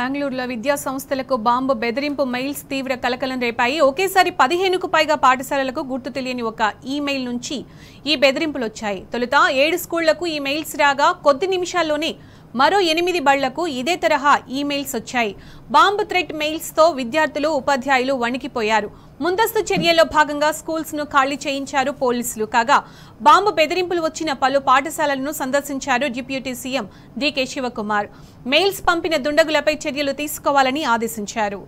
బెంగళూరులో విద్యా సంస్థలకు బాంబు బెదిరింపు మెయిల్స్ తీవ్ర కలకలం రేపాయి. ఒకేసారి 15కు పైగా పాఠశాలలకు గుర్తు తెలియని ఒక ఈమెయిల్ నుంచి ఈ బెదిరింపులు వచ్చాయి. తొలుత 7 స్కూళ్లకు ఈ మెయిల్స్ రాగా కొద్ది నిమిషాల్లోనే మరో 8 బళ్లకు ఇదే తరహా ఈమెయిల్స్ వచ్చాయి. బాంబు థ్రెట్ మెయిల్స్ తో విద్యార్థులు ఉపాధ్యాయులు వణికిపోయారు. ముందస్తు చర్యల్లో భాగంగా స్కూల్స్ ను ఖాళీ చేయించారు పోలీసులు. కాగా బాంబు బెదిరింపులు వచ్చిన పలు పాఠశాలలను సందర్శించారు deputy CM DK Shivakumar. Mails పంపిన దుండగులపై చర్యలు తీసుకోవాలని ఆదేశించారు.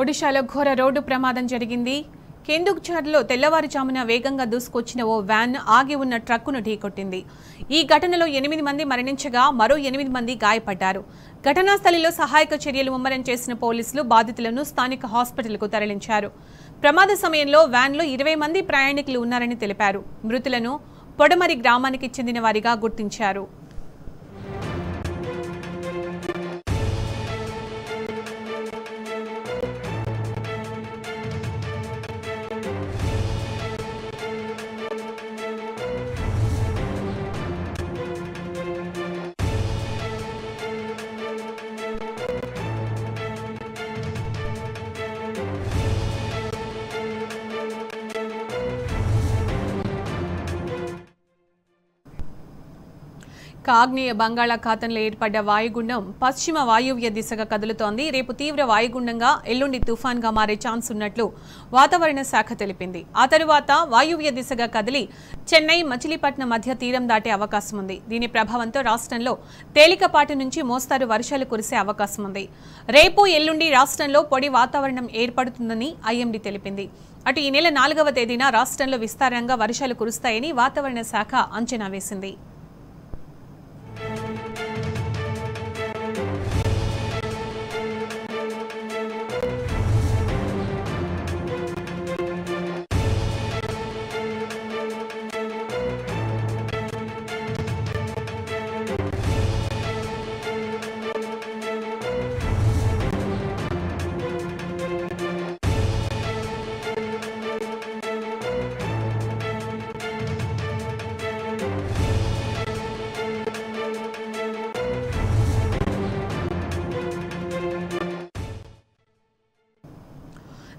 ఒడిశాలో ఘోర రోడ్డు ప్రమాదం జరిగింది. కెందుఝర్లో తెల్లవారుజామున వేగంగా దూసుకొచ్చిన ఓ వ్యాన్ ఆగి ఉన్న ట్రక్కును ఢీకొట్టింది. ఈ ఘటనలో 8 మంది మరణించగా మరో 8 మంది గాయపడ్డారు. ఘటనా స్థలిలో సహాయక చర్యలు ముమ్మరం చేసిన పోలీసులు బాధితులను స్థానిక హాస్పిటల్కు తరలించారు. ప్రమాద సమయంలో వ్యాన్లో 20 మంది ప్రయాణికులు ఉన్నారని తెలిపారు. మృతులను పొడమరి గ్రామానికి చెందిన వారిగా గుర్తించారు. ఆగ్నేయ బంగాళాఖాతంలో ఏర్పడ్డ వాయుగుండం పశ్చిమ వాయువ్య దిశగా కదులుతోంది. రేపు తీవ్ర వాయుగుండంగా, ఎల్లుండి తుఫాన్గా మారే ఛాన్స్ ఉన్నట్లు వాతావరణ శాఖ తెలిపింది. ఆ తరువాత వాయువ్య దిశగా కదిలి చెన్నై, మచిలీపట్నం మధ్య తీరం దాటే అవకాశం ఉంది. దీని ప్రభావంతో రాష్ట్రంలో తేలికపాటి నుంచి మోస్తారు వర్షాలు కురిసే అవకాశం ఉంది. రేపు, ఎల్లుండి రాష్ట్రంలో పొడి వాతావరణం ఏర్పడుతుందని ఐఎండీ తెలిపింది. అటు ఈ నెల 4వ తేదీన రాష్ట్రంలో విస్తారంగా వర్షాలు కురుస్తాయని వాతావరణ శాఖ అంచనా వేసింది.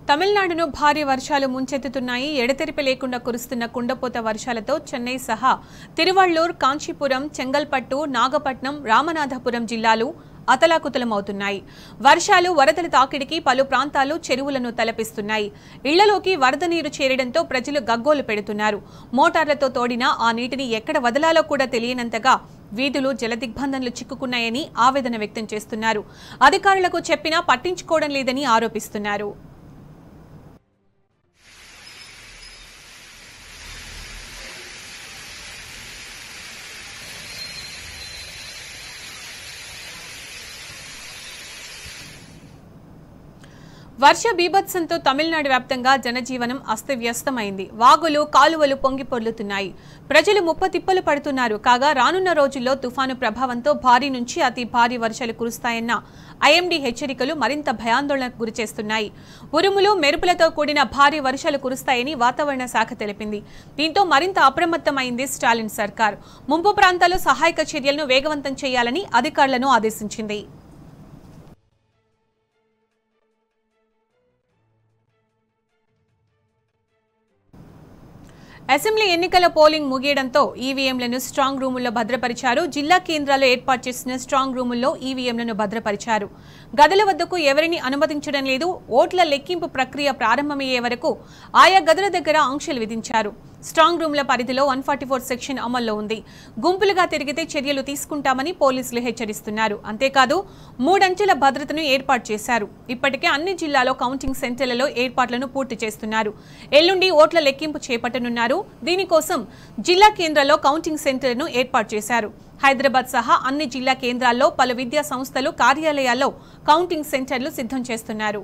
తమిళనాడును భారీ వర్షాలు ముంచెత్తుతున్నాయి. ఎడతెరిపి లేకుండా కురుస్తున్న కుండపోత వర్షాలతో చెన్నై సహా తిరువళ్లూరు, కాంచీపురం, చెంగల్పట్టు, నాగపట్నం, రామనాథపురం జిల్లాలు అతలాకుతలమవుతున్నాయి. వర్షాలు, వరదల తాకిడికి పలు ప్రాంతాలు చెరువులను తలపిస్తున్నాయి. ఇళ్లలోకి వరద నీరు చేరడంతో ప్రజలు గగ్గోలు పెడుతున్నారు. మోటార్లతో తోడిన ఆ నీటిని ఎక్కడ వదలాలో కూడా తెలియనంతగా వీధులు జలదిగ్బంధంలో చిక్కుకున్నాయని ఆవేదన వ్యక్తం చేస్తున్నారు. అధికారులకు చెప్పినా పట్టించుకోవడం లేదని ఆరోపిస్తున్నారు. వర్ష బీభత్సంతో తమిళనాడు వ్యాప్తంగా జనజీవనం అస్తవ్యస్తమైంది. వాగులు, కాలువలు పొంగి పొర్లుతున్నాయి. ప్రజలు ముప్పతిప్పలు పడుతున్నారు. కాగా రానున్న రోజుల్లో తుఫాను ప్రభావంతో భారీ నుంచి అతి భారీ వర్షాలు కురుస్తాయన్న ఐఎండీ హెచ్చరికలు మరింత భయాందోళనకు గురిచేస్తున్నాయి. ఉరుములు, మెరుపులతో కూడిన భారీ వర్షాలు కురుస్తాయని వాతావరణ శాఖ తెలిపింది. దీంతో మరింత అప్రమత్తమైంది స్టాలిన్ సర్కార్. ముంపు ప్రాంతాల్లో సహాయక చర్యలను వేగవంతం చేయాలని అధికారులను ఆదేశించింది. అసెంబ్లీ ఎన్నికల పోలింగ్ ముగియడంతో ఈవీఎంలను స్ట్రాంగ్ రూముల్లో భద్రపరిచారు. జిల్లా కేంద్రాల్లో ఏర్పాటు చేసిన స్ట్రాంగ్ రూముల్లో ఈవీఎంలను భద్రపరిచారు. గదుల వద్దకు ఎవరిని అనుమతించడం లేదు. ఓట్ల లెక్కింపు ప్రక్రియ ప్రారంభమయ్యే వరకు ఆయా గదుల దగ్గర ఆంక్షలు విధించారు. స్ట్రాంగ్ రూమ్ల పరిధిలో 144 సెక్షన్ అమల్లో ఉంది. గుంపులుగా తిరిగితే చర్యలు తీసుకుంటామని పోలీసులు హెచ్చరిస్తున్నారు. అంతేకాదు 3 అంచెల భద్రతను ఏర్పాటు చేశారు. ఇప్పటికే అన్ని జిల్లాలో కౌంటింగ్ సెంటర్లలో ఏర్పాట్లను పూర్తి చేస్తున్నారు. ఎల్లుండి ఓట్ల లెక్కింపు చేపట్టనున్నారు. దీనికోసం జిల్లా కేంద్రాల్లో కౌంటింగ్ సెంటర్లను ఏర్పాటు చేశారు. హైదరాబాద్ సహా అన్ని జిల్లా కేంద్రాల్లో పలు విద్యా సంస్థలు కార్యాలయాల్లో కౌంటింగ్ సెంటర్లు సిద్ధం చేస్తున్నారు.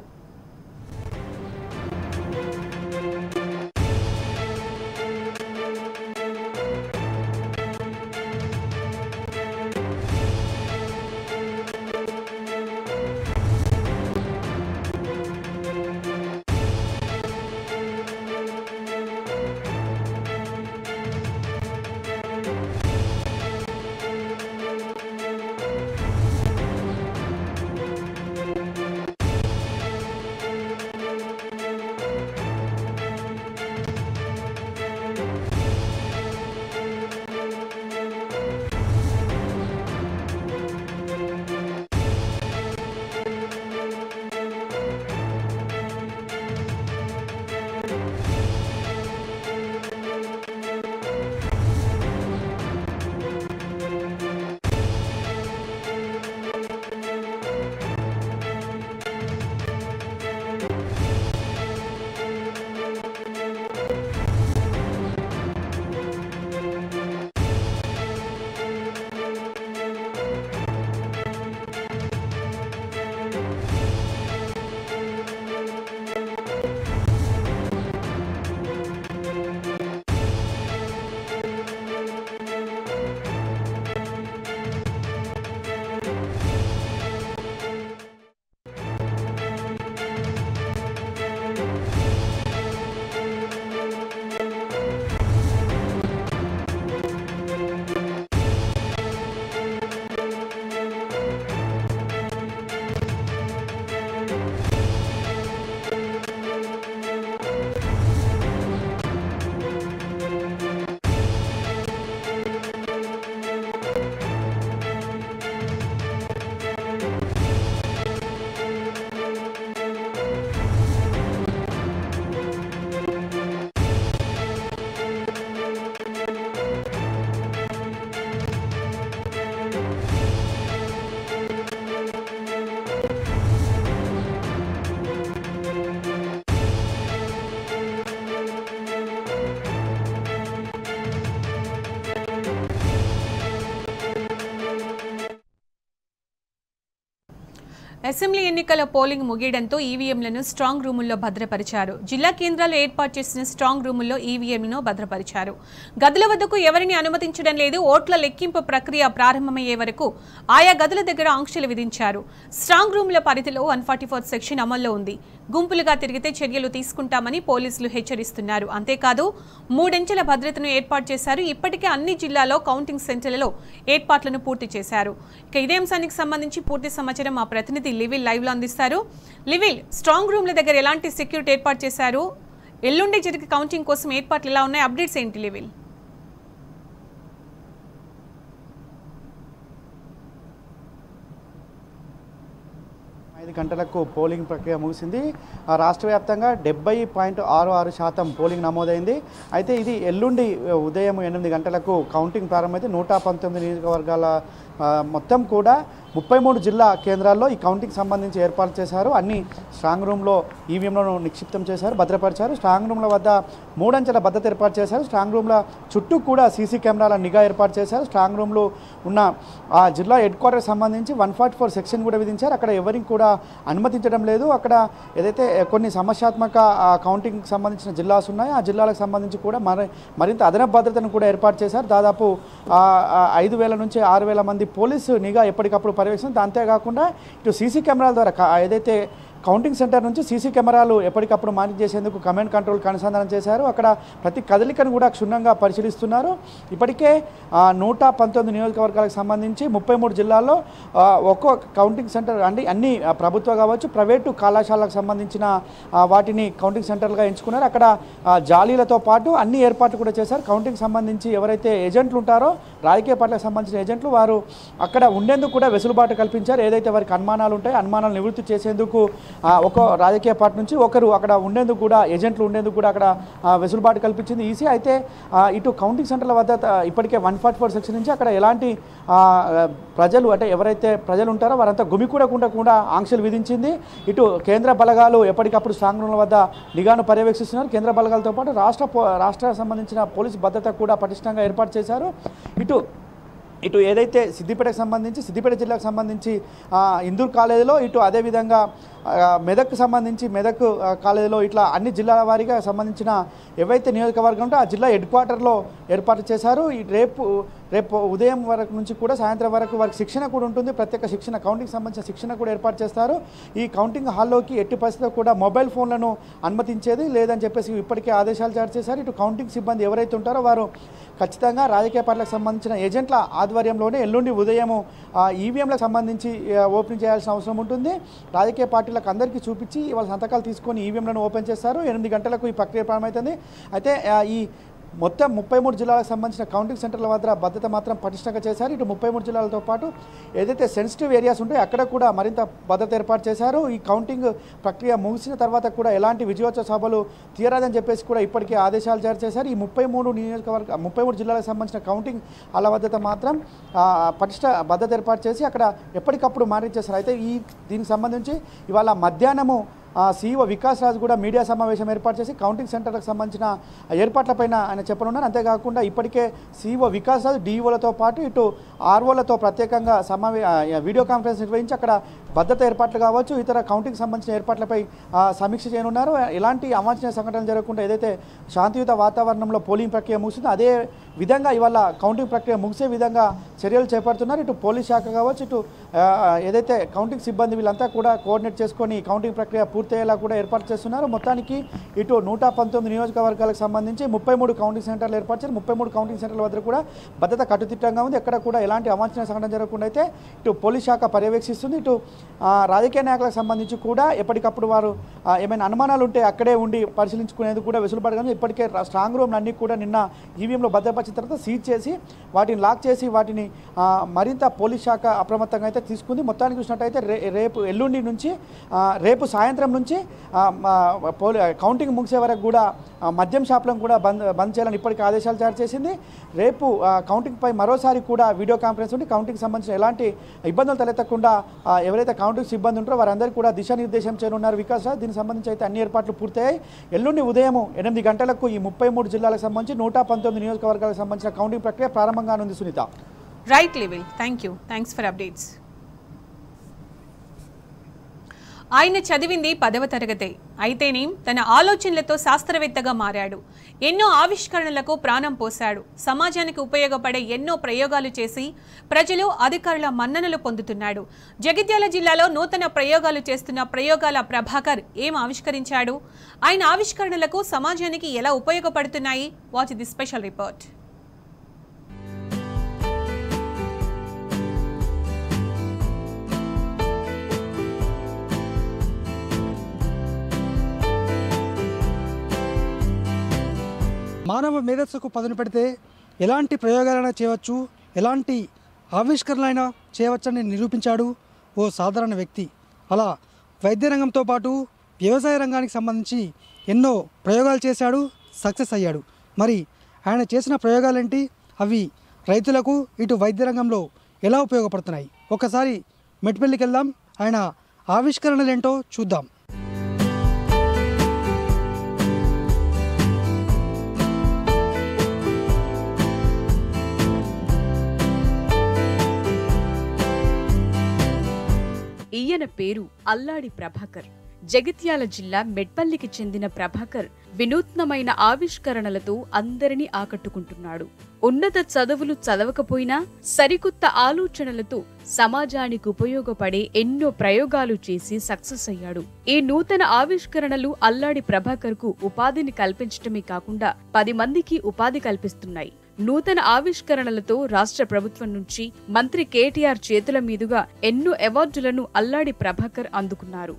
అసెంబ్లీ ఎన్నికల పోలింగ్ ముగియడంతో ఈవీఎంలను స్ట్రాంగ్ రూముల్లో భద్రపరిచారు. జిల్లా కేంద్రాల్లో ఏర్పాటు చేసిన స్ట్రాంగ్ రూముల్లో ఈవీఎంలను భద్రపరిచారు. గదుల వద్దకు ఎవరిని అనుమతించడం లేదు. ఓట్ల లెక్కింపు ప్రక్రియ ప్రారంభమయ్యే వరకు ఆయా గదుల దగ్గర ఆంక్షలు విధించారు. స్ట్రాంగ్ రూముల పరిధిలో 144 సెక్షన్ అమల్లో ఉంది. గుంపులుగా తిరిగితే చర్యలు తీసుకుంటామని పోలీసులు హెచ్చరిస్తున్నారు. అంతేకాదు 3 అంచెల భద్రతను ఏర్పాటు చేశారు. ఇప్పటికే అన్ని జిల్లాల్లో కౌంటింగ్ సెంటర్లలో ఏర్పాట్లను పూర్తి చేశారు. ఇక ఇదే అంశానికి సంబంధించి పూర్తి సమాచారం మా ప్రతినిధి లివిల్ లైవ్ లో అందిస్తారు. లివిల్, స్ట్రాంగ్ రూమ్ల దగ్గర ఎలాంటి సెక్యూరిటీ ఏర్పాటు చేశారు? ఎల్లుండి జరిగే కౌంటింగ్ కోసం ఏర్పాట్లు ఎలా ఉన్నాయి? అప్డేట్స్ ఏంటి లివిల్? 5 గంటలకు పోలింగ్ ప్రక్రియ ముగిసింది. రాష్ట్ర వ్యాప్తంగా 70.66% పోలింగ్ నమోదైంది. అయితే ఇది ఎల్లుండి ఉదయం 8 గంటలకు కౌంటింగ్ ప్రారంభమైతే 119 నియోజకవర్గాల మొత్తం కూడా 33 జిల్లా కేంద్రాల్లో ఈ కౌంటింగ్ సంబంధించి ఏర్పాటు చేశారు. అన్ని స్ట్రాంగ్ రూమ్లో ఈవీఎంలను నిక్షిప్తం చేశారు, భద్రపరిచారు. స్ట్రాంగ్ రూమ్ల వద్ద 3 అంచెల భద్రత ఏర్పాటు చేశారు. స్ట్రాంగ్ రూమ్ల చుట్టూ కూడా సీసీ కెమెరాల నిఘా ఏర్పాటు చేశారు. స్ట్రాంగ్ రూమ్లో ఉన్న ఆ జిల్లా హెడ్ క్వార్టర్ సంబంధించి 144 సెక్షన్ కూడా విధించారు. అక్కడ ఎవరికి కూడా అనుమతించడం లేదు. అక్కడ ఏదైతే కొన్ని సమస్యాత్మక కౌంటింగ్కి సంబంధించిన జిల్లాస్ ఉన్నాయో ఆ జిల్లాలకు సంబంధించి కూడా మరింత అదనపు భద్రతను కూడా ఏర్పాటు చేశారు. దాదాపు 5,000 నుంచి 6,000 మంది పోలీసు నిఘా ఎప్పటికప్పుడు పర్యవేక్షిస్తుంది. అంతేకాకుండా ఇటు సీసీ కెమెరాల ద్వారా ఏదైతే కౌంటింగ్ సెంటర్ నుంచి సీసీ కెమెరాలు ఎప్పటికప్పుడు మానిటర్ చేసేందుకు కమాండ్ కంట్రోల్కి అనుసంధానం చేశారు. అక్కడ ప్రతి కదలికను కూడా క్షుణ్ణంగా పరిశీలిస్తున్నారు. ఇప్పటికే 119 నియోజకవర్గాలకు సంబంధించి 33 జిల్లాల్లో ఒక్కో కౌంటింగ్ సెంటర్ అన్ని ప్రభుత్వ కావచ్చు ప్రైవేటు కళాశాలకు సంబంధించిన వాటిని కౌంటింగ్ సెంటర్లుగా ఎంచుకున్నారు. అక్కడ జాలీలతో పాటు అన్ని ఏర్పాట్లు కూడా చేశారు. కౌంటింగ్ సంబంధించి ఎవరైతే ఏజెంట్లు ఉంటారో రాజకీయ పార్టీలకు సంబంధించిన ఏజెంట్లు వారు అక్కడ ఉండేందుకు కూడా వెసులుబాటు కల్పించారు. ఏదైతే వారికి అనుమానాలు ఉంటాయో అనుమానాలు నివృత్తి చేసేందుకు ఒక రాజకీయ పార్టీ నుంచి ఒకరు అక్కడ ఉండేందుకు కూడా ఏజెంట్లు ఉండేందుకు కూడా అక్కడ వెసులుబాటు కల్పించింది ఈసీ. అయితే ఇటు కౌంటింగ్ సెంటర్ల వద్ద ఇప్పటికే 144 సెక్షన్ నుంచి అక్కడ ఎలాంటి ప్రజలు అంటే ఎవరైతే ప్రజలు ఉంటారో వారంతా గుమికూడకుండా కూడా ఆంక్షలు విధించింది. ఇటు కేంద్ర బలగాలు ఎప్పటికప్పుడు స్ట్రాంగ్ రూమ్ల వద్ద నిఘాను పర్యవేక్షిస్తున్నారు. కేంద్ర బలగాలతో పాటు రాష్ట్ర సంబంధించిన పోలీసు భద్రత కూడా పటిష్టంగా ఏర్పాటు చేశారు. ఇటు ఏదైతే సిద్దిపేట జిల్లాకు సంబంధించి ఇందూర్ కాలేజీలో ఇటు అదేవిధంగా మెదక్కు సంబంధించి మెదక్ కాలేజీలో ఇట్లా అన్ని జిల్లాల వారీగా సంబంధించిన ఏవైతే నియోజకవర్గం ఉంటే ఆ జిల్లా హెడ్ క్వార్టర్లో ఏర్పాటు చేశారు. రేపు ఉదయం వరకు నుంచి కూడా సాయంత్రం వరకు వారికి శిక్షణ కూడా ఉంటుంది. ప్రత్యేక శిక్షణ కౌంటింగ్ సంబంధించిన శిక్షణ కూడా ఏర్పాటు చేస్తారు. ఈ కౌంటింగ్ హాల్లోకి ఎట్టి పరిస్థితుల్లో కూడా మొబైల్ ఫోన్లను అనుమతించేది లేదని చెప్పేసి ఇప్పటికే ఆదేశాలు జారీ చేశారు. ఇటు కౌంటింగ్ సిబ్బంది ఎవరైతే ఉంటారో వారు ఖచ్చితంగా రాజకీయ పార్టీలకు సంబంధించిన ఏజెంట్ల ఆధ్వర్యంలోనే ఎల్లుండి ఉదయం ఈవీఎంలకు సంబంధించి ఓపెన్ చేయాల్సిన అవసరం ఉంటుంది. రాజకీయ పార్టీలకు అందరికీ చూపించి వాళ్ళ సంతకాలు తీసుకొని ఈవీఎంలను ఓపెన్ చేస్తారు. 8 గంటలకు ఈ ప్రక్రియ ప్రారంభమవుతుంది. అయితే ఈ మొత్తం 33 జిల్లాలకు సంబంధించిన కౌంటింగ్ సెంటర్ల వద్ద భద్రత మాత్రం పటిష్టంగా చేశారు. ఇటు 33 జిల్లాలతో పాటు ఏదైతే సెన్సిటివ్ ఏరియాస్ ఉంటాయో అక్కడ కూడా మరింత భద్రత ఏర్పాటు చేశారు. ఈ కౌంటింగ్ ప్రక్రియ ముగిసిన తర్వాత కూడా ఎలాంటి విజయోత్సవ సభలు తీయరాదని చెప్పేసి కూడా ఇప్పటికే ఆదేశాలు జారీ చేశారు. ఈ 33 జిల్లాలకు సంబంధించిన కౌంటింగ్ హాల భద్రత మాత్రం పటిష్ట భద్రత ఏర్పాటు చేసి అక్కడ ఎప్పటికప్పుడు మానిటర్ చేశారు. అయితే దీనికి సంబంధించి ఇవాళ మధ్యాహ్నము సీఈఓ వికాస్ రాజ్ కూడా మీడియా సమావేశం ఏర్పాటు చేసి కౌంటింగ్ సెంటర్లకు సంబంధించిన ఏర్పాట్లపైన ఆయన చెప్పనున్నారు. అంతేకాకుండా ఇప్పటికే సీఈఓ వికాస్ రాజ్ డీఈఓలతో పాటు ఇటు ఆర్ఓలతో ప్రత్యేకంగా వీడియో కాన్ఫరెన్స్ నిర్వహించి అక్కడ భద్రత ఏర్పాట్లు కావచ్చు ఇతర కౌంటింగ్ సంబంధించిన ఏర్పాట్లపై సమీక్ష చేయనున్నారు. ఎలాంటి అవాంఛనీయ సంఘటనలు జరగకుండా ఏదైతే శాంతియుత వాతావరణంలో పోలింగ్ ప్రక్రియ ముగిసిందో అదే విధంగా ఇవాళ కౌంటింగ్ ప్రక్రియ ముగిసే విధంగా చర్యలు చేపడుతున్నారు. ఇటు పోలీస్ శాఖ కావచ్చు ఇటు ఏదైతే కౌంటింగ్ సిబ్బంది వీళ్ళంతా కూడా కోఆర్డినేట్ చేసుకొని కౌంటింగ్ ప్రక్రియ పూర్తయ్యేలా కూడా ఏర్పాటు చేస్తున్నారు. మొత్తానికి ఇటు 119 నియోజకవర్గాలకు సంబంధించి 33 కౌంటింగ్ సెంటర్లు ఏర్పాటు చేసి 33 కౌంటింగ్ సెంటర్ల వద్ద కూడా భద్రత కట్టుదిట్టంగా ఉంది. ఎక్కడ కూడా ఎలాంటి అవాంఛనీయ సంఘటన జరగకుండా అయితే ఇటు పోలీస్ శాఖ పర్యవేక్షిస్తుంది. ఇటు రాజకీయ నాయకులకు సంబంధించి కూడా ఎప్పటికప్పుడు వారు ఏమైనా అనుమానాలు ఉంటే అక్కడే ఉండి పరిశీలించుకునేందుకు కూడా వెసులుబాటుగా ఇప్పటికే స్ట్రాంగ్ రూమ్ అన్నీ కూడా నిన్న ఈవీఎంలో భద్రపరిచిన తర్వాత సీజ్ చేసి వాటిని లాక్ చేసి వాటిని మరింత పోలీస్ శాఖ అప్రమత్తంగా అయితే తీసుకుంది. మొత్తానికి చూసినట్టయితే రేపు ఎల్లుండి నుంచి రేపు సాయంత్రం నుంచి కౌంటింగ్ ముగిసే వరకు కూడా మద్యం షాపులను కూడా బంద్ చేయాలని ఇప్పటికీ ఆదేశాలు జారీ చేసింది. రేపు కౌంటింగ్పై మరోసారి కూడా వీడియో కాన్ఫరెన్స్ ఉండి కౌంటింగ్ సంబంధించిన ఎలాంటి ఇబ్బందులు తలెత్తకుండా ఎవరైతే కౌంటింగ్ సిబ్బంది ఉంటారో వారందరికీ కూడా దిశానిర్దేశం చేయనున్నారు వికాస్ రాజ్. దీనికి సంబంధించి అయితే అన్ని ఏర్పాట్లు పూర్తయ్యాయి. ఎల్లుండి ఉదయం 8 గంటలకు ఈ 33 జిల్లాలకు సంబంధించి 119 నియోజకవర్గాలకు సంబంధించిన కౌంటింగ్ ప్రక్రియ ప్రారంభంగానుంది. Sunitha. Right level. Thanks for updates. ఆయన చదివింది 10వ తరగతే అయితేనే తన ఆలోచనలతో శాస్త్రవేత్తగా మారాడు. ఎన్నో ఆవిష్కరణలకు ప్రాణం పోశాడు. సమాజానికి ఉపయోగపడే ఎన్నో ప్రయోగాలు చేసి ప్రజలు అధికారుల మన్ననలు పొందుతున్నాడు. జగిత్యాల జిల్లాలో నూతన ప్రయోగాలు చేస్తున్న ప్రయోగాల ప్రభాకర్ ఏం ఆవిష్కరించాడు? ఆయన ఆవిష్కరణలకు సమాజానికి ఎలా ఉపయోగపడుతున్నాయి? Watch the special report. మానవ మేధస్సుకు పదును పెడితే ఎలాంటి ప్రయోగాలైనా చేయవచ్చు, ఎలాంటి ఆవిష్కరణలైనా చేయవచ్చని నిరూపించాడు ఓ సాధారణ వ్యక్తి. అలా వైద్య రంగంతో పాటు వ్యవసాయ రంగానికి సంబంధించి ఎన్నో ప్రయోగాలు చేశాడు, సక్సెస్ అయ్యాడు. మరి ఆయన చేసిన ప్రయోగాలేంటి, అవి రైతులకు ఇటు వైద్య రంగంలో ఎలా ఉపయోగపడుతున్నాయి? ఒకసారి మెట్పల్లికి వెళ్దాం, ఆయన ఆవిష్కరణలేంటో చూద్దాం. ఈయన పేరు అల్లాడి ప్రభాకర్. జగిత్యాల జిల్లా మెట్పల్లికి చెందిన ప్రభాకర్ వినూత్నమైన ఆవిష్కరణలతో అందరినీ ఆకట్టుకుంటున్నాడు. ఉన్నత చదువులు చదవకపోయినా సరికొత్త ఆలోచనలతో సమాజానికి ఉపయోగపడే ఎన్నో ప్రయోగాలు చేసి సక్సెస్ అయ్యాడు. ఈ నూతన ఆవిష్కరణలు అల్లాడి ప్రభాకర్ కు ఉపాధిని కల్పించడమే కాకుండా 10 మందికి ఉపాధి కల్పిస్తున్నాయి. నూతన ఆవిష్కరణలతో రాష్ట్ర ప్రభుత్వం నుంచి మంత్రి కేటీఆర్ చేతుల మీదుగా ఎన్నో అవార్డులను అల్లాడి ప్రభాకర్ అందుకున్నారు.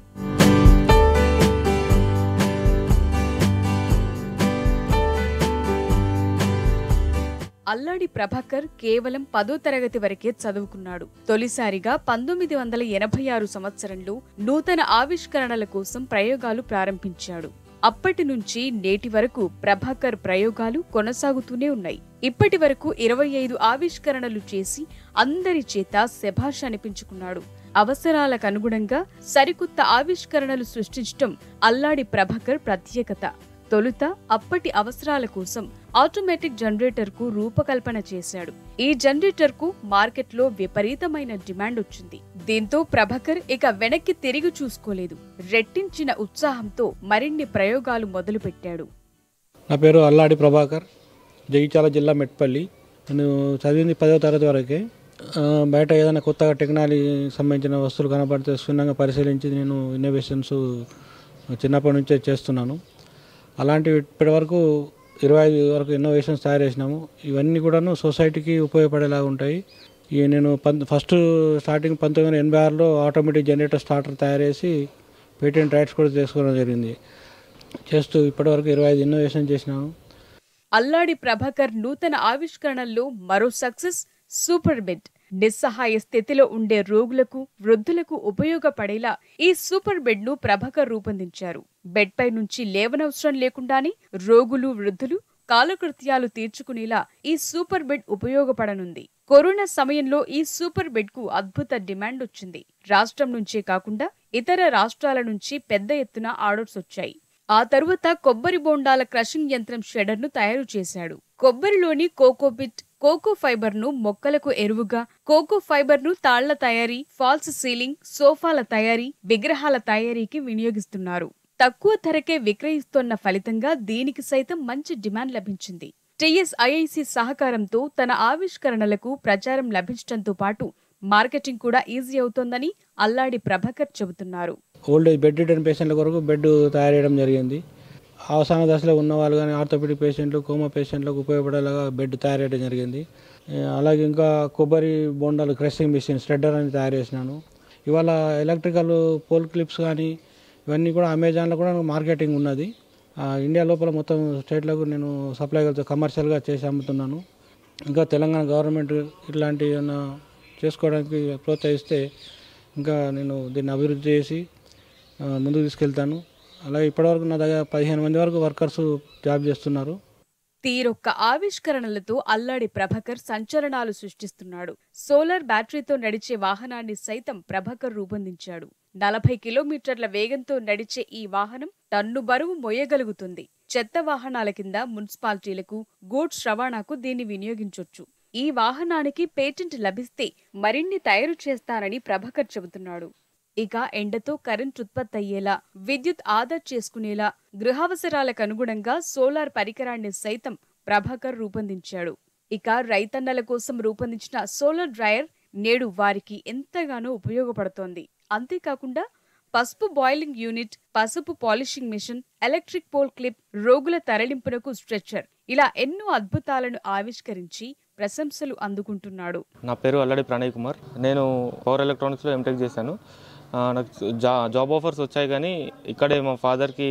అల్లాడి ప్రభాకర్ కేవలం 10వ తరగతి వరకే చదువుకున్నాడు. తొలిసారిగా 1986 సంవత్సరంలో నూతన ఆవిష్కరణల కోసం ప్రయోగాలు ప్రారంభించాడు. అప్పటి నుంచి నేటి వరకు ప్రభాకర్ ప్రయోగాలు కొనసాగుతూనే ఉన్నాయి. ఇప్పటి వరకు 25 ఆవిష్కరణలు చేసి అందరి చేత శభాష్ అనిపించుకున్నాడు. అవసరాలకు అనుగుణంగా సరికొత్త ఆవిష్కరణలు సృష్టించడం అల్లాడి ప్రభాకర్ ప్రత్యేకత. తొలుత అప్పటి అవసరాల కోసం ఆటోమేటిక్ జనరేటర్ కు రూపకల్పన చేశాడు. ఈ జనరేటర్ కు మార్కెట్లో విపరీతమైన డిమాండ్ వచ్చింది. దీంతో ప్రభాకర్ ఇక వెనక్కి తిరిగి చూసుకోలేదు. రెట్టించిన ఉత్సాహంతో మరిన్ని ప్రయోగాలు మొదలుపెట్టాడు. నా పేరు అల్లాడి ప్రభాకర్, జగిత్యాల జిల్లా మెట్పల్లి. నేను చదివింది 10వ తరగతి వరకే. బయట ఏదైనా కొత్తగా టెక్నాలజీ సంబంధించిన వస్తువులు కనబడితే క్షుణ్ణంగా పరిశీలించి నేను ఇన్నోవేషన్స్ చిన్నప్పటి నుంచే చేస్తున్నాను. అలాంటివి ఇప్పటి వరకు 25 వరకు ఇన్నోవేషన్స్ తయారు చేసినాము. ఇవన్నీ కూడాను సొసైటీకి ఉపయోగపడేలాగా ఉంటాయి. నేను ఫస్ట్ స్టార్టింగ్ 1986లో ఆటోమేటిక్ జనరేటర్ స్టార్టర్ తయారు చేసి పేటెంట్ రైట్స్ కూడా తీసుకోవడం జరిగింది. చేస్తూ ఇప్పటివరకు 25 ఇన్నోవేషన్ చేసినాము. అల్లాడి ప్రభాకర్ నూతన ఆవిష్కరణల్లో మరో సక్సెస్ సూపర్ బెడ్. నిస్సహాయ స్థితిలో ఉండే రోగులకు, వృద్ధులకు ఉపయోగపడేలా ఈ సూపర్ బెడ్ ను ప్రభాకర్ రూపొందించారు. బెడ్ పై నుంచి లేవనవసరం లేకుండానే రోగులు, వృద్ధులు కాలకృత్యాలు తీర్చుకునేలా ఈ సూపర్ బెడ్ ఉపయోగపడనుంది. కరోనా సమయంలో ఈ సూపర్ బెడ్ కు అద్భుత డిమాండ్ వచ్చింది. రాష్ట్రం నుంచే కాకుండా ఇతర రాష్ట్రాల నుంచి పెద్ద ఎత్తున ఆర్డర్స్ వచ్చాయి. ఆ తరువాత కొబ్బరి బోండాల క్రషింగ్ యంత్రం షెడర్ ను తయారు చేశాడు. కొబ్బరిలోని కోకోపిట్, కోకో ఫైబర్ ను మొక్కలకు ఎరువుగా, కోకో ఫైబర్ ను తాళ్ల తయారీ, ఫాల్స్ సీలింగ్, సోఫాల తయారీ, విగ్రహాల తయారీకి వినియోగిస్తున్నారు. తక్కువ ధరకే విక్రయిస్తోన్న ఫలితంగా దీనికి సైతం మంచి డిమాండ్ లభించింది. TSIIC సహకారంతో తన ఆవిష్కరణలకు ప్రచారం లభించడంతో పాటు మార్కెటింగ్ కూడా ఈజీ అవుతోందని అల్లాడి ప్రభాకర్ చెబుతున్నారు. ఓల్డ్ ఏజ్ బెడ్ రిటర్న్ పేషెంట్ల కొరకు బెడ్ తయారు చేయడం జరిగింది. అవసాన దశలో ఉన్న వాళ్ళు కానీ ఆర్థోపెడిక్ పేషెంట్లు, కోమా పేషెంట్లకు ఉపయోగపడేలాగా బెడ్ తయారు చేయడం జరిగింది. అలాగే ఇంకా కొబ్బరి బోండాలు క్రషింగ్ మిషన్ స్ట్రెడ్డర్ అని తయారు చేసినాను. ఇవాళ ఎలక్ట్రికల్ పోల్ క్లిప్స్ కానీ ఇవన్నీ కూడా అమెజాన్లో కూడా మార్కెటింగ్ ఉన్నది. ఇండియా లోపల మొత్తం స్టేట్లకు నేను సప్లై కమర్షియల్గా చేసి అమ్ముతున్నాను. ఇంకా తెలంగాణ గవర్నమెంట్ ఇట్లాంటి ఏమైనా చేసుకోవడానికి ప్రోత్సహిస్తే ఇంకా నేను దీన్ని అభివృద్ధి చేసి ముందుకు తీసుకెళ్తాను. అలాగే ఇప్పటివరకు నా దగ్గర 15 మంది వరకు వర్కర్స్ జాబ్ చేస్తున్నారు. తీరొక్క ఆవిష్కరణలతో అల్లాడి ప్రభాకర్ సంచలనాలు సృష్టిస్తున్నాడు. సోలార్ బ్యాటరీతో నడిచే వాహనాన్ని సైతం ప్రభాకర్ రూపొందించాడు. 40 కిలోమీటర్ల వేగంతో నడిచే ఈ వాహనం టన్ను బరువు మోయగలుగుతుంది. చెత్త వాహనాల కింద మున్సిపాలిటీలకు, గూడ్స్ రవాణాకు దీన్ని వినియోగించొచ్చు. ఈ వాహనానికి పేటెంట్ లభిస్తే మరిన్ని తయారు చేస్తానని ప్రభాకర్ చెబుతున్నాడు. ఇక ఎండతో కరెంట్ ఉత్పత్తి అయ్యేలా, విద్యుత్ ఆదా చేసుకునేలా, గృహావసరాలకు అనుగుణంగా సోలార్ పరికరాన్ని సైతం ప్రభాకర్ రూపొందించాడు. ఇక రైతన్నల కోసం రూపొందించిన సోలార్ డ్రైయర్ నేడు వారికి ఎంతగానో ఉపయోగపడుతోంది. అంతేకాకుండా పసుపు బాయిలింగ్ యూనిట్, పసుపు polishing machine, electric pole clip, రోగుల తరలింపునకు స్ట్రెచ్చర్, ఇలా ఎన్నో అద్భుతాలను ఆవిష్కరించి ప్రశంసలు అందుకుంటున్నాడు. నా పేరు అల్లాడి ప్రణయ్ కుమార్. నేను పవర్ ఎలక్ట్రానిక్స్లో ఎంటెక్ చేశాను. నాకు జాబ్ ఆఫర్స్ వచ్చాయి, కానీ ఇక్కడే మా ఫాదర్కి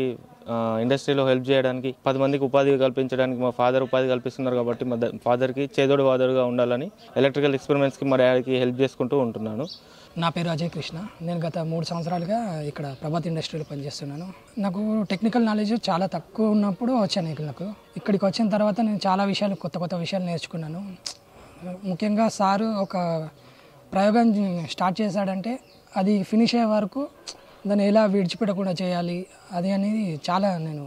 ఇండస్ట్రీలో హెల్ప్ చేయడానికి, 10 మందికి ఉపాధి కల్పించడానికి మా ఫాదర్ ఉపాధి కల్పిస్తున్నారు కాబట్టి మా ఫాదర్కి చేదోడు వాదోడుగా ఉండాలని ఎలక్ట్రికల్ ఎక్స్పెరిమెంట్స్కి మా డాడీకి హెల్ప్ చేసుకుంటూ ఉంటున్నాను. నా పేరు అజయ్ కృష్ణ. నేను గత 3 సంవత్సరాలుగా ఇక్కడ ప్రభాత్ ఇండస్ట్రీలో పనిచేస్తున్నాను. నాకు టెక్నికల్ నాలెడ్జ్ చాలా తక్కువ ఉన్నప్పుడు వచ్చాను నాకు. ఇక్కడికి వచ్చిన తర్వాత నేను చాలా విషయాలు, కొత్త విషయాలు నేర్చుకున్నాను. ముఖ్యంగా సారు ఒక ప్రయోగం స్టార్ట్ చేశాడంటే అది ఫినిష్ అయ్యే వరకు దాన్ని ఎలా విడిచిపెట్టకుండా చేయాలి అది అనేది చాలా నేను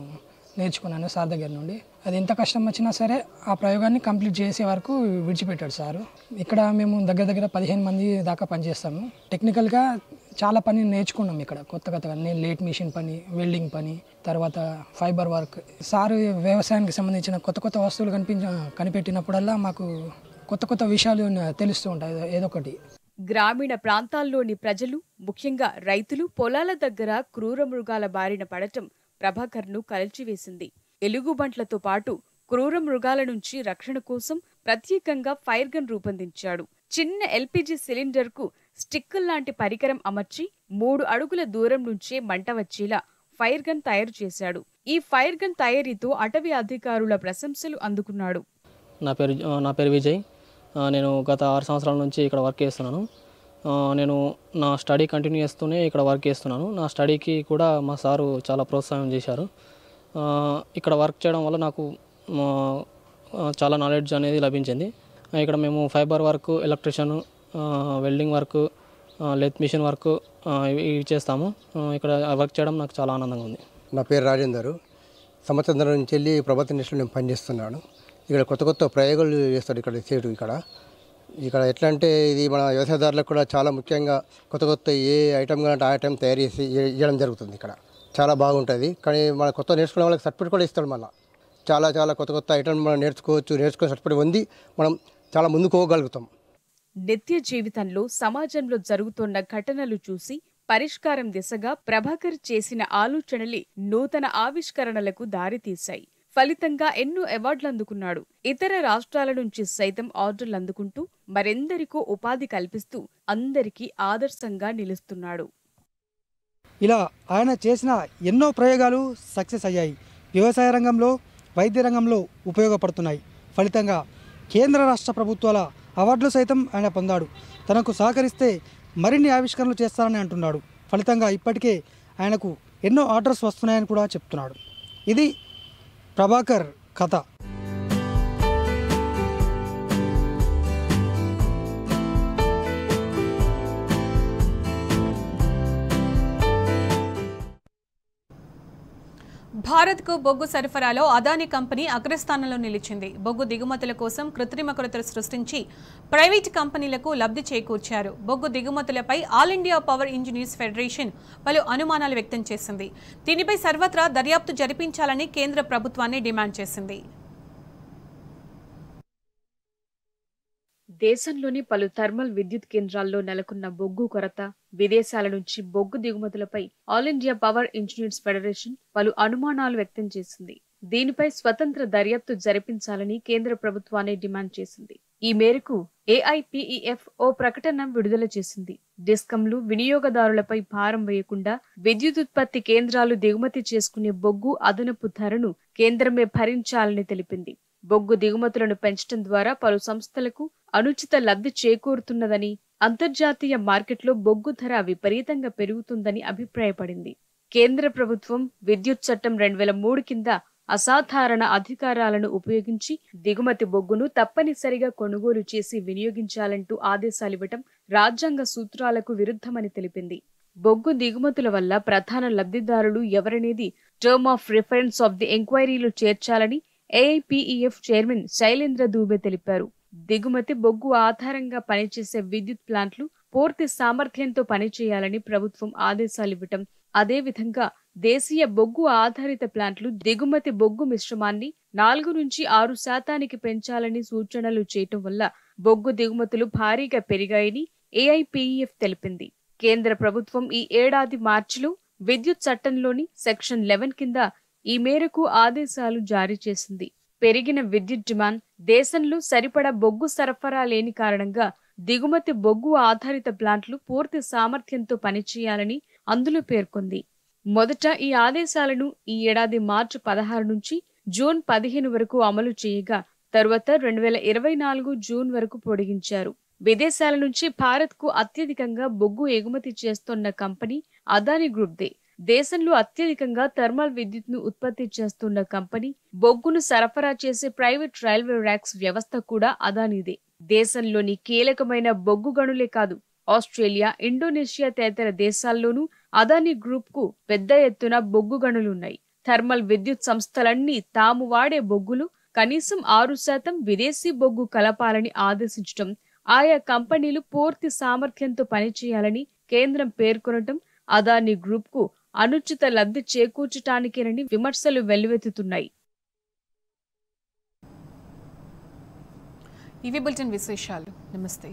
నేర్చుకున్నాను సార్ దగ్గర నుండి. అది ఎంత కష్టం వచ్చినా సరే ఆ ప్రయోగాన్ని కంప్లీట్ చేసే వరకు విడిచిపెట్టాడు సారు. ఇక్కడ మేము దగ్గర 15 మంది దాకా పనిచేస్తాము. టెక్నికల్గా చాలా పని నేర్చుకున్నాం ఇక్కడ కొత్తగా. నేను లేట్ మిషన్ పని, వెల్డింగ్ పని, తర్వాత ఫైబర్ వర్క్. సారు వ్యవసాయానికి సంబంధించిన కొత్త వస్తువులు కనిపెట్టినప్పుడల్లా మాకు కొత్త విషయాలు తెలుస్తూ ఉంటాయి ఏదో ఒకటి. గ్రామీణ ప్రాంతాల్లోని ప్రజలు, ముఖ్యంగా రైతులు పొలాల దగ్గర క్రూర మృగాల బారిన పడటం ప్రభాకర్ను కలల్చివేసింది. ఎలుగుబంట్లతో పాటు క్రూర మృగాల నుంచి రక్షణ కోసం ప్రత్యేకంగా ఫైర్ గన్ రూపొందించాడు. చిన్న LPG సిలిండర్కు స్టిక్కర్ లాంటి పరికరం అమర్చి 3 అడుగుల దూరం నుంచే మంట వచ్చేలా ఫైర్ గన్ తయారు చేశాడు. ఈ ఫైర్ గన్ తయారీతో అటవీ అధికారుల ప్రశంసలు అందుకున్నాడు. నా పేరు విజయ్. నేను గత 6 సంవత్సరాల నుంచి ఇక్కడ వర్క్ చేస్తున్నాను. నేను నా స్టడీ కంటిన్యూ చేస్తూనే ఇక్కడ వర్క్ చేస్తున్నాను. నా స్టడీకి కూడా మా సారు చాలా ప్రోత్సాహం చేశారు. ఇక్కడ వర్క్ చేయడం వల్ల నాకు చాలా నాలెడ్జ్ అనేది లభించింది. ఇక్కడ మేము fibre work, electrician, welding work, lathe machine work ఇవి చేస్తాము. ఇక్కడ వర్క్ చేయడం నాకు చాలా ఆనందంగా ఉంది. నా పేరు రాజేందర్. సంవత్సరం నుంచి వెళ్ళి ప్రభాత్ ఇండస్ట్రీలో నేను పనిచేస్తున్నాను. ఇక్కడ కొత్త ప్రయోగాలు చేస్తాడు ఇక్కడ ఎట్లా అంటే ఇది మన వ్యవసాయదారులకు కూడా చాలా ముఖ్యంగా కొత్త ఏ ఐటమ్ కావాలంటే ఆ ఐటమ్ తయారు చేసి ఇవ్వడం జరుగుతుంది. ఇక్కడ చాలా బాగుంటుంది. కానీ మన కొత్త నేర్చుకునే వాళ్ళకి సర్టిఫికేట్ కూడా ఇస్తాడు. మళ్ళీ చాలా కొత్త ఐటమ్ మనం నేర్చుకునే సర్టిఫికేట్ పొంది మనం చాలా ముందుకు పోగలుగుతాం. నిత్య జీవితంలో సమాజంలో జరుగుతున్న ఘటనలు చూసి పరిష్కారం దిశగా ప్రభాకర్ చేసిన ఆలోచనలే నూతన ఆవిష్కరణలకు దారితీశాయి. ఫలితంగా ఎన్నో అవార్డులు అందుకున్నాడు. ఇతర రాష్ట్రాల నుంచి సైతం ఆర్డర్లు అందుకుంటూ మరెందరికో ఉపాధి కల్పిస్తూ అందరికీ ఆదర్శంగా నిలుస్తున్నాడు. ఇలా ఆయన చేసిన ఎన్నో ప్రయోగాలు సక్సెస్ అయ్యాయి. వ్యవసాయ రంగంలో, వైద్య రంగంలో ఉపయోగపడుతున్నాయి. ఫలితంగా కేంద్ర రాష్ట్ర ప్రభుత్వాల అవార్డులు సైతం ఆయన పొందాడు. తనకు సహకరిస్తే మరిన్ని ఆవిష్కరణలు చేస్తారని అంటున్నాడు. ఫలితంగా ఇప్పటికే ఆయనకు ఎన్నో ఆర్డర్స్ వస్తున్నాయని కూడా చెప్తున్నాడు. ఇది ప్రభాకర్ కథ. భారత్కు బొగ్గు సరఫరాలో అదానీ కంపెనీ అగ్రస్థానంలో నిలిచింది. బొగ్గు దిగుమతుల కోసం కృత్రిమ కొరతలు సృష్టించి ప్రైవేటు కంపెనీలకు లబ్ధి చేకూర్చారు. బొగ్గు దిగుమతులపై all India power engineers federation పలు అనుమానాలు వ్యక్తం చేసింది. దీనిపై సర్వత్రా దర్యాప్తు జరిపించాలని కేంద్ర ప్రభుత్వాన్ని డిమాండ్ చేసింది. దేశంలోని పలు థర్మల్ విద్యుత్ కేంద్రాల్లో నెలకొన్న బొగ్గు కొరత, విదేశాల నుంచి బొగ్గు దిగుమతులపై all India power engineers federation పలు అనుమానాలు వ్యక్తం చేసింది. దీనిపై స్వతంత్ర దర్యాప్తు జరిపించాలని కేంద్ర ప్రభుత్వాన్ని డిమాండ్ చేసింది. ఈ మేరకు ఏఐపిఈఎఫ్ ఓ ప్రకటన విడుదల చేసింది. డిస్కంలు వినియోగదారులపై భారం వేయకుండా విద్యుదుత్పత్తి కేంద్రాలు దిగుమతి చేసుకునే బొగ్గు అదనపు ధరను కేంద్రమే భరించాలని తెలిపింది. బొగ్గు దిగుమతులను పెంచడం ద్వారా పలు సంస్థలకు అనుచిత లబ్ధి చేకూరుతున్నదని, అంతర్జాతీయ మార్కెట్లో బొగ్గు ధర విపరీతంగా పెరుగుతుందని అభిప్రాయపడింది. కేంద్ర ప్రభుత్వం విద్యుత్ చట్టం 2003 కింద అసాధారణ అధికారాలను ఉపయోగించి దిగుమతి బొగ్గును తప్పనిసరిగా కొనుగోలు చేసి వినియోగించాలంటూ ఆదేశాలివ్వటం రాజ్యాంగ సూత్రాలకు విరుద్ధమని తెలిపింది. బొగ్గు దిగుమతుల వల్ల ప్రధాన లబ్ధిదారులు ఎవరనేది term of reference of the ఎంక్వైరీలో చేర్చాలని ఏఐపిఈఎఫ్ చైర్మన్ శైలేంద్ర దూబే తెలిపారు. దిగుమతి బొగ్గు ఆధారంగా పనిచేసే విద్యుత్ ప్లాంట్లు పూర్తి సామర్థ్యంతో పనిచేయాలని ప్రభుత్వం ఆదేశాలివ్వటం, అదేవిధంగా దేశీయ బొగ్గు ఆధారిత ప్లాంట్లు దిగుమతి బొగ్గు మిశ్రమాన్ని 4 నుంచి 6% పెంచాలని సూచనలు చేయటం వల్ల బొగ్గు దిగుమతులు భారీగా పెరిగాయని ఏఐపిఈఎఫ్ తెలిపింది. కేంద్ర ప్రభుత్వం ఈ ఏడాది మార్చిలో విద్యుత్ చట్టంలోని సెక్షన్ 11 కింద ఈ మేరకు ఆదేశాలు జారీ చేసింది. పెరిగిన విద్యుత్ డిమాండ్, దేశంలో సరిపడా బొగ్గు సరఫరా లేని కారణంగా దిగుమతి బొగ్గు ఆధారిత ప్లాంట్లు పూర్తి సామర్థ్యంతో పనిచేయాలని అందులో పేర్కొంది. మొదట ఈ ఆదేశాలను ఈ ఏడాది మార్చి 16 నుంచి జూన్ 15 వరకు అమలు చేయగా తరువాత 2024 జూన్ వరకు పొడిగించారు. విదేశాల నుంచి భారత్కు అత్యధికంగా బొగ్గు ఎగుమతి చేస్తున్న కంపెనీ అదానీ గ్రూప్దే. దేశంలో అత్యధికంగా థర్మల్ విద్యుత్ను ఉత్పత్తి చేస్తున్న కంపెనీ, బొగ్గును సరఫరా చేసే ప్రైవేట్ రైల్వే ర్యాక్స్ వ్యవస్థ కూడా అదానీదే. దేశంలోని కీలకమైన బొగ్గు గనులే కాదు, ఆస్ట్రేలియా, ఇండోనేషియా తదితర దేశాల్లోనూ అదానీ గ్రూప్ కు పెద్ద ఎత్తున బొగ్గు గనులున్నాయి. థర్మల్ విద్యుత్ సంస్థలన్నీ తాము వాడే బొగ్గులు కనీసం 6% విదేశీ బొగ్గు కలపాలని ఆదేశించడం, ఆయా కంపెనీలు పూర్తి సామర్థ్యంతో పనిచేయాలని కేంద్రం పేర్కొనటం అదానీ గ్రూప్ కు అనుచిత లబ్ధి చేకూర్చటానికేనని విమర్శలు వెల్లువెత్తుతున్నాయి. ఇవి బులెటిన్ విశేషాలు. నమస్తే.